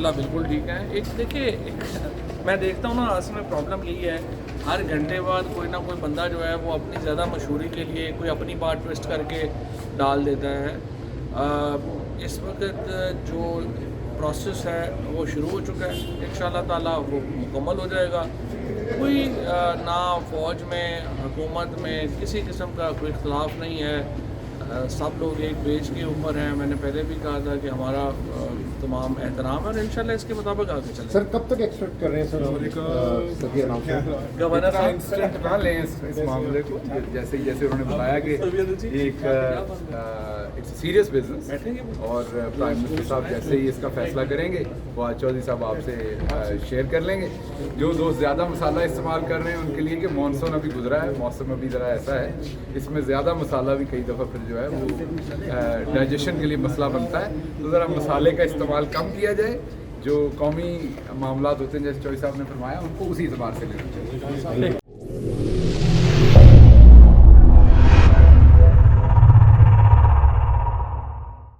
इंशाल्लाह बिल्कुल ठीक है। एक देखिए मैं देखता हूँ ना, असल में प्रॉब्लम यही है, हर घंटे बाद कोई ना कोई बंदा जो है वो अपनी ज़्यादा मशहूरी के लिए कोई अपनी बात ट्विस्ट करके डाल देता है। इस वक्त जो प्रोसेस है वो शुरू हो चुका है, इंशाल्लाह ताला वो मुकम्मल हो जाएगा। कोई ना फ़ौज में, हुकूमत में किसी किस्म का कोई इख्तलाफ नहीं है। सब लोग एक पेज के ऊपर हैं। मैंने पहले भी कहा था कि हमारा तमाम एहतराम है और इंशाल्लाह इसके मुताबिक आगे चलें। सर कब तक एक्सपेक्ट कर रहे हैं सर सभी अनाउंसमेंट? गवर्नर साहब इंस्टेंट ना लें इस मामले को, जैसे उन्होंने बताया कि एक इट्स सीरियस बिजनेस, और प्राइम मिनिस्टर साहब जैसे ही इसका फैसला करेंगे फवाद चौधरी साहब आपसे शेयर कर लेंगे। जो दोस्त ज़्यादा मसाला इस्तेमाल कर रहे हैं उनके लिए कि मानसून अभी गुजरा है, मौसम अभी ज़रा ऐसा है, इसमें ज़्यादा मसाला भी कई दफ़ा फिर जो है वो डाइजेशन के लिए मसला बनता है। तो ज़रा मसाले का इस्तेमाल कम किया जाए, जो कौमी मामलात होते हैं जैसे चौधरी साहब ने फरमाया उनको उसी एतबार से लेना चाहिए।